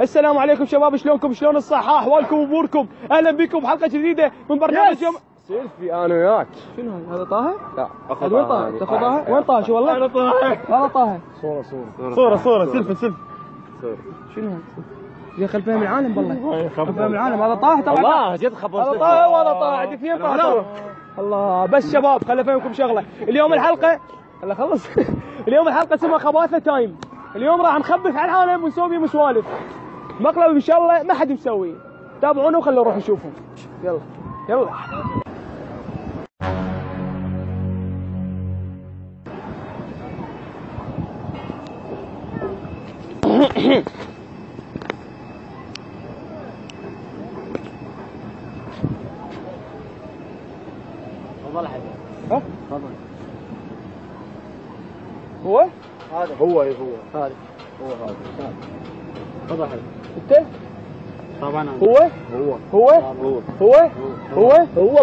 السلام عليكم شباب، شلونكم؟ شلون الصحة؟ احوالكم واموركم؟ اهلا بكم بحلقة جديدة من برنامج يوم سيلفي انا وياك. شنو هذا طه؟ لا اخذ وين طه؟ تاخذ طه؟ وين طه؟ شو والله؟ انا طه. والله طه. صورة سيلفي. شنو هذا؟ يا اخي الفهم العالم والله. الفهم العالم هذا طه ترى. والله جد خبرت. هذا طه والله طه، عندي اثنين طه. الله بس شباب خليني افهمكم شغلة، اليوم الحلقة هلا خلص. اليوم الحلقة اسمها خباثة تايم. اليوم راح نخبث على العالم ونسوي مسوالف. مقلب ان شاء الله ما حد مسويه. تابعونا وخلونا نروح نشوفهم. يلا. تفضل حبيبي. ها؟ تفضل. هو؟ هذا هو هذا تفضل حبيبي. انت؟ طبعا هو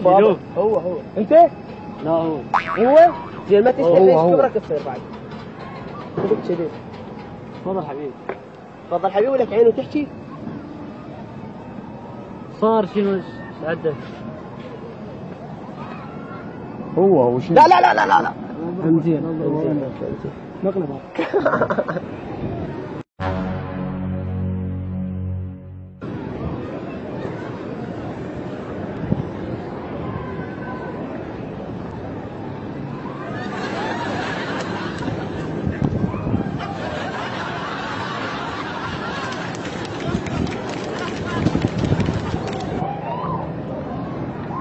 بابا. هو انت؟ لا هو زين ما تشتغل ليش كبرك تصير بعد؟ خذك كذي. تفضل حبيبي ولك عين وتحكي. صار شنو عدل؟ هو شنو؟ لا زين مقلب.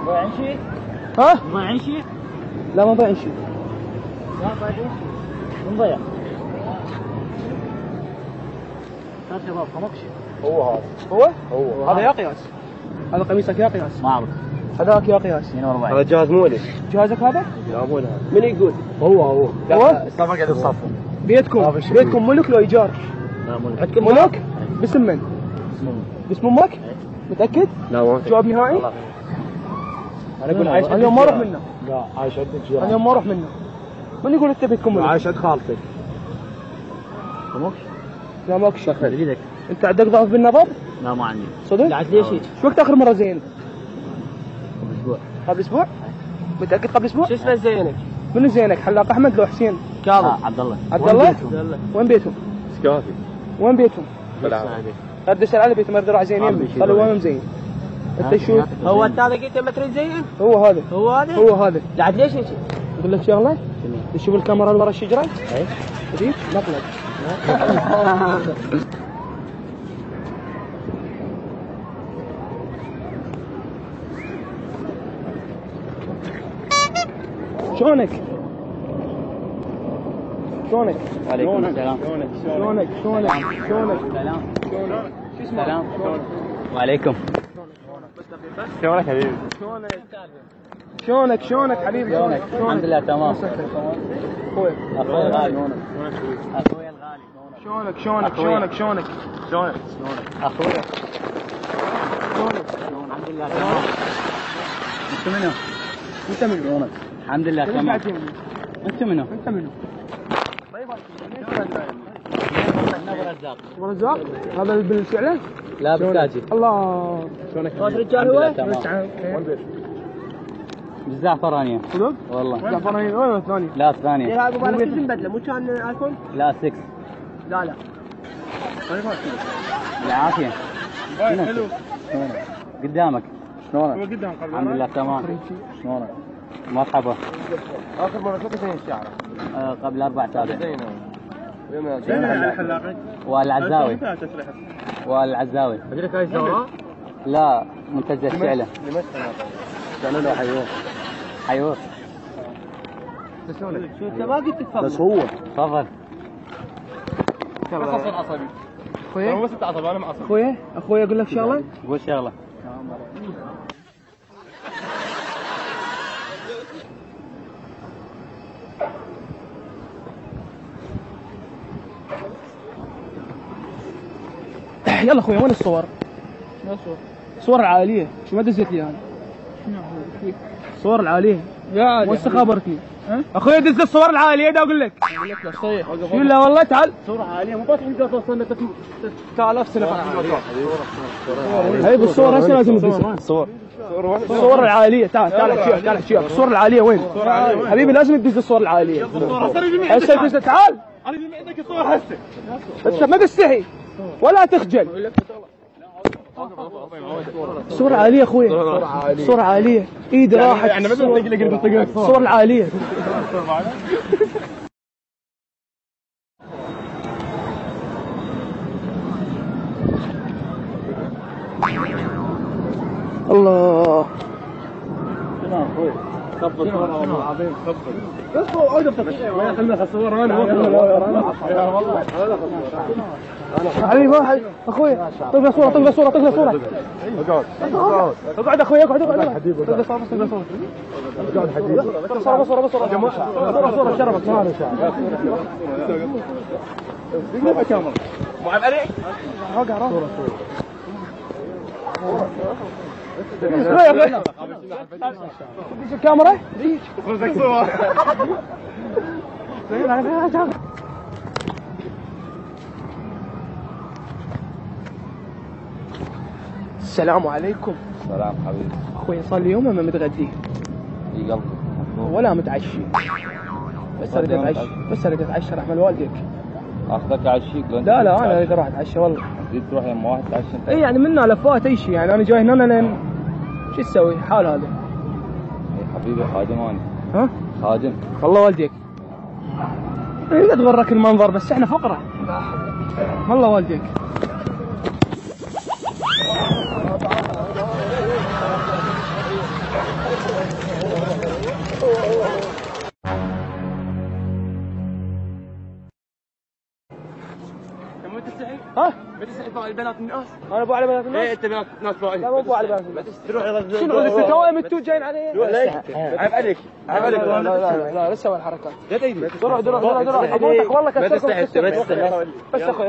ضايعين شيء؟ ها؟ ضايعين شيء؟ لا ما ضايع شيء. لا ضايعين شيء. من ضيع؟ هذا شباب خمقش. هو هذا يا قياس. هذا قميصك يا قياس. ما اعرف. هذاك يا قياس. 42. هذا جهاز مولي. جهازك هذا؟ لا مو هذا. من يقول؟ هو الصف قاعد يصفوا. بيتكم ملك لو ايجار؟ لا مو عندكم ملك؟ باسم من؟ باسم امك؟ متأكد؟ لا ما جواب نهائي؟ انا اقول عايش. انا اليوم ما اروح منه. لا عايش عندك انا جيران. اليوم ما اروح منه. من يقول انت بيتكم ملك؟ عايش عند خالتك. خمقش؟ لا ماكو شيء. ايدك. انت عندك ضعف بالنظر؟ لا ما عندي. صدق؟ قاعد ليش هيك؟ شو وقت اخر مرة زينك؟ اسبوع. قبل اسبوع؟ متأكد قبل اسبوع؟ شو اسمه زينك؟ منو زينك؟ حلاق احمد لو حسين؟ كاظم. عبد الله. عبد الله؟ وين بيتهم؟ سكافي. وين بيتهم؟ بالعافية. ارد اسال على بيتهم، ارد زينين قالوا وين مزين؟ انت شو؟ هو انت هذا قلت ما تريد زين؟ هو هذا. هو هذا. قاعد ليش هيك؟ اقول لك شغله؟ تشوف الكاميرا اللي ورا الشجره؟ اي. هذيك مقلب. شلونك؟ وعليكم السلام. شلونك؟ سلام. شو اسمك؟ سلام. وعليكم. شلونك حبيبي؟ شلونك حبيبي؟ شلونك؟ الحمد لله تمام. اخوي. اخوي الغالي. اخوي الغالي. شلونك؟ اخوي. الحمد لله تمام. انت منو؟ الحمد لله تمام. انت منو؟ رزاق؟ هذا بالفعل؟ لا بالتاجي. الله. شلونك؟ رجال هو؟ بالزعفرانية. صدق؟ والله. زعفراني وين الثاني؟ لا الثانية. هذا بالك لازم بدله، مو كان ايفون؟ لا 6. لا. بالعافية. حلو. قدامك. هو قدام قبل. الحمد لله تمام. شلونك؟ مرحبا. اخر مرة شو زين الشعر؟ قبل 4 أسابيع. زين الحلاقي. والعزاوي. ادري هاي الزوراء؟ لا منتجع الشعلة. كانوا له حيوان. شو انت ما قلت تفضل؟ بس هو تفضل. اصلا عصبي. اخويا هو بس انت عصبي انا معصب. اخويا اقول لك شغله. قول شغلة. يلا اخويا وين الصور؟ صور العائليه، شو ما دزيت لي انا؟ الصور العاليه يا وش خبرتني؟ اخوي دز الصور العاليه ده اقول لك. اقول لك صحيح. شو لا والله تعال. صورة عالية مو فاتحين ذات وصلنا 3000 سنة. هاي بالصور هسه لازم تدز الصور العاليه. تعال احكي تعال احكي الصور العاليه وين؟ حبيبي لازم تدز الصور العاليه. هسه دز تعال. انا بما عندك الصور هسه ما تستحي ولا تخجل. الصورة عالية اخوي. الصورة عالية. ايدي راحت. يعني بدنا نطق الصورة العالية. الله. خبط صورة والله العظيم خبط. بس عود بتطيح ما خلينا الصور انا والله. حبيبي واحد اخوي طق له صورة طق له صورة طق له صورة. اقعد اخوي اقعد طق له صورة طق له صورة. اقعد حبيبي. صورة صورة شرفك معنا كاميرا. مو عيب عليك؟ روح الكاميرا. خذك صور. السلام عليكم. سلام حبيبي. اخوي صار لي يوم ما متغدي في قلبي ولا متعشي. بس اريد اتعشى رحمة والديك. اخذك اعشيك. لا انا اريد اروح اتعشى والله. تريد تروح يم واحد تعشى انت؟ اي يعني منا لفات اي شيء يعني انا جاي هنا لين شو تسوي حال هذا؟ اي حبيبي خادم انا. ها؟ خادم. والله والديك. لا تغرك المنظر بس احنا فقرة. والله والديك. ما تستحي؟ ها؟ ما تستحي تطلع البنات من الناس؟ انا ابو علي بنات الناس؟ ايه انت بنات ناس فاعلين. لا مو ابو علي بنات الناس. تروح شنو لسه توهم انتوا جايين علي؟ عيب عليك. عيب عليك. لا لسه الحركات. جد ايدي. دروح حموتك والله ما كسرت. تستحي ما تستحي.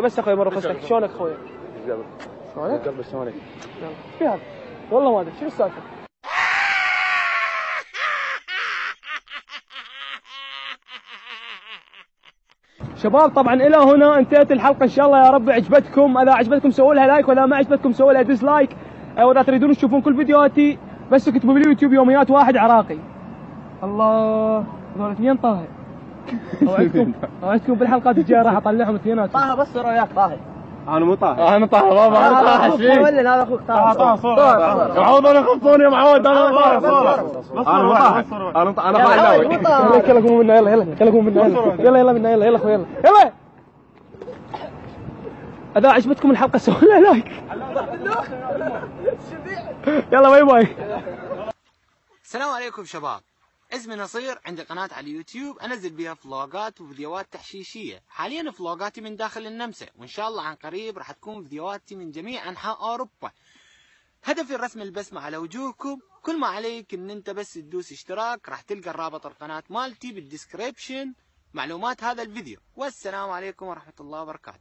بس اخوي مره خصك شلونك اخوي؟ شلونك؟ شلونك؟ في هذا والله ما ادري شنو السالفه؟ شباب طبعا الى هنا انتهت الحلقه ان شاء الله يا رب عجبتكم. اذا عجبتكم سووا لها لايك واذا ما عجبتكم سووا لها ديسلايك. واذا تريدون تشوفون كل فيديوهاتي بس اكتبوا باليوتيوب يوميات واحد عراقي. الله هذول اثنين طاهي. اوعدكم بالحلقات الجايه راح اطلعهم اثنيناتهم. طه بس صورة وياك طه. انا مو طاهر. انا طاهر بابا. انا طاهر ايش فيك؟ ولا هذا اخوك طه. طاهر صورة. يا معود انا خبطوني يا معود انا طاهر صورة. انا مو طاهر. انا طاهر. يلا قوموا منا يلا قوموا منا يلا منا يلا اخوي يلا. اذا عجبتكم الحلقه سووا لها لايك. يلا باي باي. السلام عليكم شباب. اسمي نصير، عندي قناة على اليوتيوب انزل بها فلوقات وفيديوهات تحشيشية. حاليا فلوقاتي من داخل النمسا، وان شاء الله عن قريب راح تكون فيديوهاتي من جميع انحاء اوروبا. هدفي الرسم البسمة على وجوهكم. كل ما عليك ان انت بس تدوس اشتراك، راح تلقى الرابط القناة مالتي بالديسكريبشن معلومات هذا الفيديو. والسلام عليكم ورحمة الله وبركاته.